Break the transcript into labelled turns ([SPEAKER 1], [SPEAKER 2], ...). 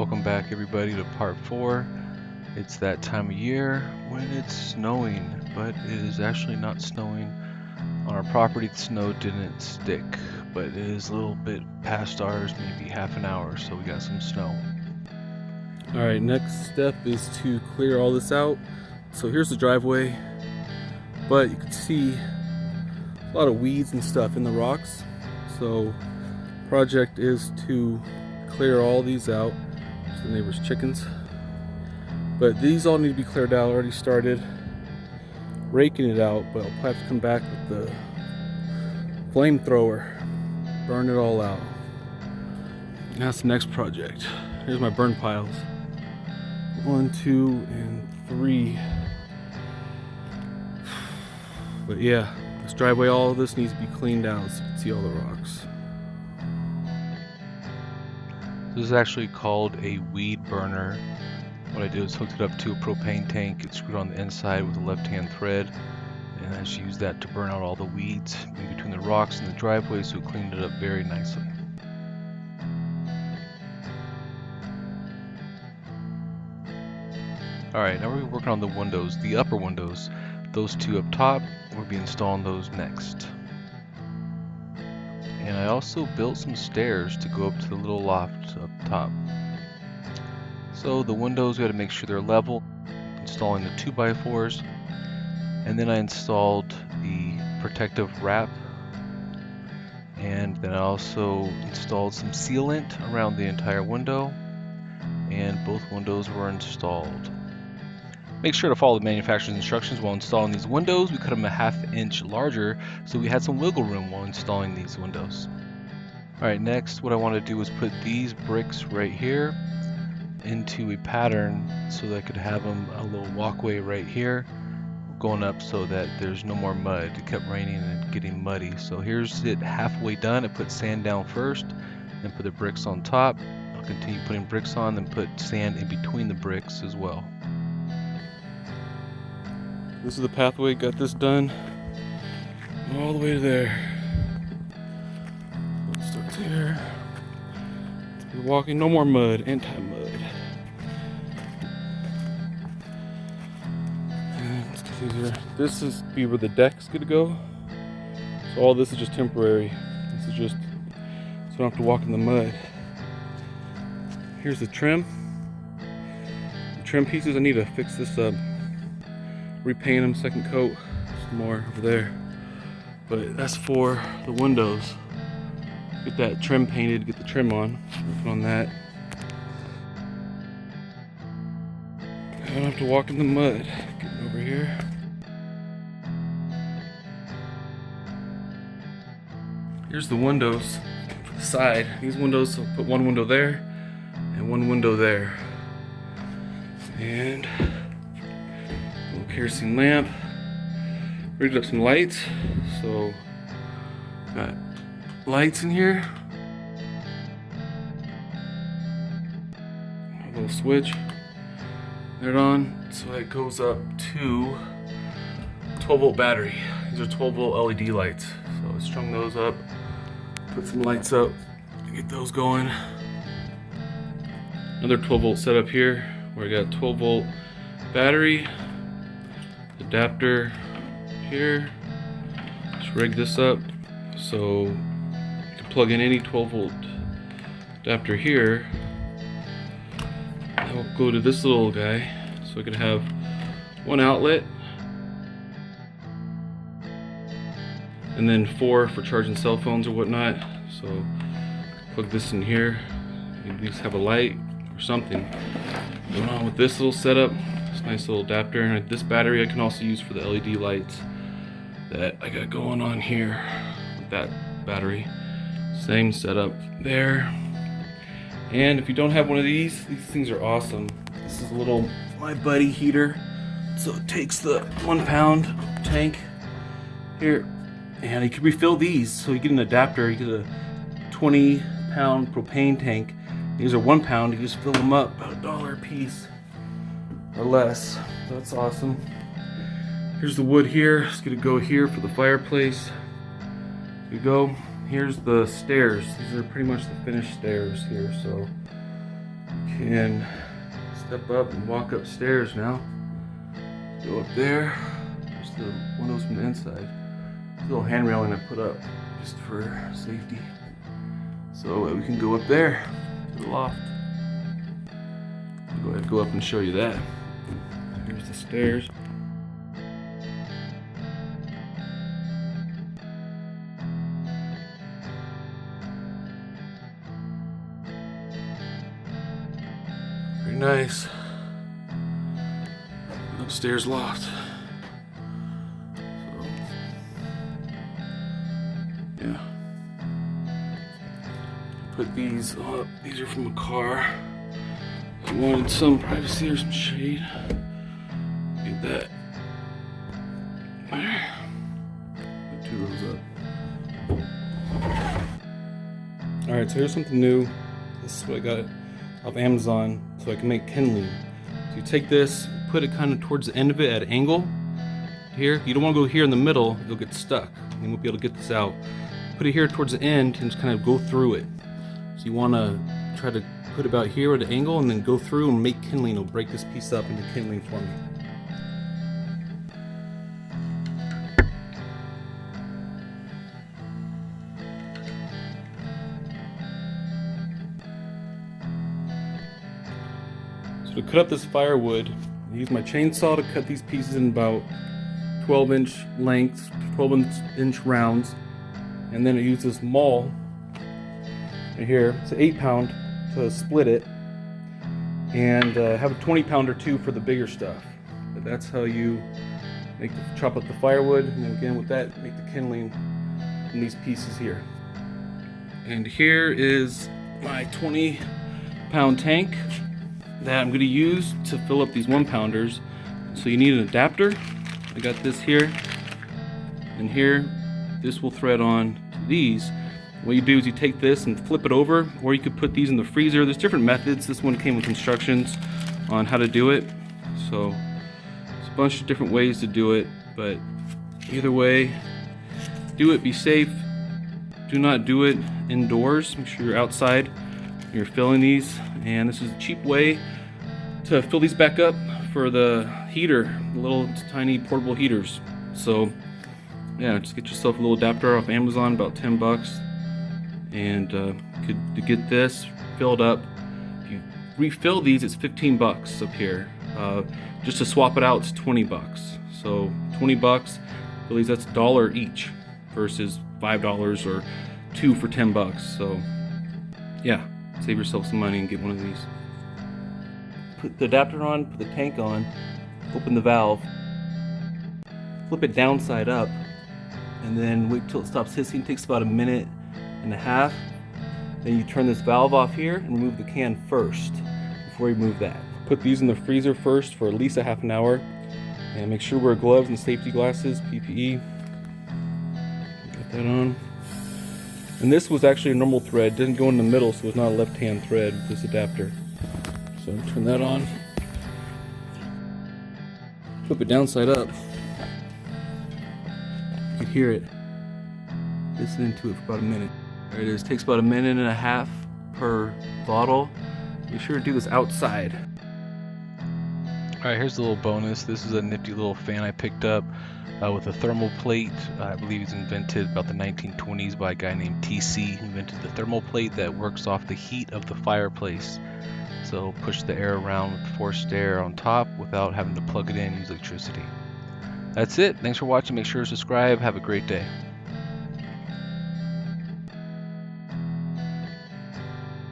[SPEAKER 1] Welcome back everybody to part 4. It's that time of year when it's snowing, but it is actually not snowing. On our property the snow didn't stick, but it is a little bit past ours, maybe half an hour, so we got some snow.
[SPEAKER 2] Alright, next step is to clear all this out. So here's the driveway, but you can see a lot of weeds and stuff in the rocks. So project is to clear all these out. There's the neighbor's chickens. But these all need to be cleared out. I already started raking it out, but I'll have to come back with the flamethrower, burn it all out. And that's the next project. Here's my burn piles. 1, 2, and 3. But yeah, this driveway, all of this needs to be cleaned out so you can see all the rocks.
[SPEAKER 1] This is actually called a weed burner. What I did was hooked it up to a propane tank. It's screwed on the inside with a left-hand thread, and I just used that to burn out all the weeds in between the rocks and the driveway, so it cleaned it up very nicely. Alright, now we're working on the windows, the upper windows. Those two up top, we'll be installing those next. And I also built some stairs to go up to the little loft up top. So the windows, we got to make sure they're level, installing the 2x4s. And then I installed the protective wrap. And then I also installed some sealant around the entire window. And both windows were installed. Make sure to follow the manufacturer's instructions while installing these windows. We cut them a ½ inch larger so we had some wiggle room while installing these windows. Alright, next what I want to do is put these bricks right here into a pattern so that I could have them a little walkway right here going up so that there's no more mud. It kept raining and getting muddy. So here's it halfway done. I put sand down first, then put the bricks on top. I'll continue putting bricks on, then put sand in between the bricks as well.
[SPEAKER 2] This is the pathway, got this done all the way to there. It starts here. We're walking, no more mud, anti-mud. Let's get through here. This is be where the deck's gonna go. So all this is just temporary. This is just so I don't have to walk in the mud. Here's the trim. The trim pieces, I need to fix this up. Repaint them, second coat, some more over there. But that's for the windows. Get that trim painted, get the trim on. Working on that. I don't have to walk in the mud. Getting over here. Here's the windows for the side. These windows, I'll put one window there and one window there. And kerosene lamp. Rigged up some lights. So got lights in here. A little switch. They're on. So it goes up to 12-volt battery. These are 12-volt LED lights. So I strung those up. Put some lights up to get those going. Another 12-volt setup here where I got 12-volt battery. Adapter here. Just rig this up so you can plug in any 12-volt adapter here. That will go to this little guy, so I can have one outlet and then 4 for charging cell phones or whatnot. So plug this in here. You at least have a light or something going on with this little setup. Nice little adapter, and this battery I can also use for the LED lights that I got going on here with that battery. Same setup there. And if you don't have one of these things are awesome. This is a little My Buddy heater. So it takes the 1 pound tank here, and you can refill these. So you get an adapter, you get a 20 pound propane tank. These are 1 pound, you just fill them up about $1 a piece. Or less. So that's awesome. Here's the wood here. It's gonna go here for the fireplace. Here we go. Here's the stairs. These are pretty much the finished stairs here. So can step up and walk upstairs now. Go up there. There's the windows from the inside. There's a little hand railing I put up just for safety. So we can go up there to the loft. I'll go ahead and go up and show you that. Here's the stairs. Very nice. Upstairs loft. So, yeah. Put these up. These are from a car. I wanted some privacy or some shade. Get that. There. Put two of those up. Alright, so here's something new. This is what I got off Amazon so I can make kindling. So you take this, put it kind of towards the end of it at an angle. Here, you don't want to go here in the middle, you'll get stuck. You won't be able to get this out. Put it here towards the end and just kind of go through it. So you want to try to put it about here at an angle and then go through and make kindling. It'll break this piece up into kindling for me. So to cut up this firewood, I use my chainsaw to cut these pieces in about 12-inch lengths, 12-inch rounds, and then I use this maul right here. It's an 8-pound to split it, and have a 20-pounder too for the bigger stuff. But that's how you chop up the firewood, and then again with that, make the kindling in these pieces here. And here is my 20-pound tank that I'm going to use to fill up these 1-pounders. So you need an adapter. I got this here, and here this will thread on to these. What you do is you take this and flip it over, or you could put these in the freezer. There's different methods. This one came with instructions on how to do it. So there's a bunch of different ways to do it, but either way, do it, be safe. Do not do it indoors. Make sure you're outside when you're filling these. And this is a cheap way to fill these back up for the heater, the little tiny portable heaters. So yeah, just get yourself a little adapter off Amazon, about 10 bucks, and to get this filled up. If you refill these, it's 15 bucks up here. Just to swap it out, it's 20 bucks. So 20 bucks, at least that's $1 each versus $5 or 2 for 10 bucks. So yeah, save yourself some money and get one of these. Put the adapter on, put the tank on, open the valve, flip it downside up, and then wait till it stops hissing. It takes about 1.5 minutes. Then you turn this valve off here and remove the can first before you remove that. Put these in the freezer first for at least a half an hour, and make sure to wear gloves and safety glasses, PPE. Get that on. And this was actually a normal thread, didn't go in the middle, so it's not a left-hand thread with this adapter. So turn that on. Flip it downside up. You can hear it. Listen to it for about 1 minute. There it is. Takes about 1.5 minutes per bottle. Be sure to do this outside.
[SPEAKER 1] Alright, here's a little bonus. This is a nifty little fan I picked up with a thermal plate. I believe it's invented about the 1920s by a guy named TC. He invented the thermal plate that works off the heat of the fireplace. So push the air around with forced air on top without having to plug it in and use electricity. That's it. Thanks for watching. Make sure to subscribe. Have a great day.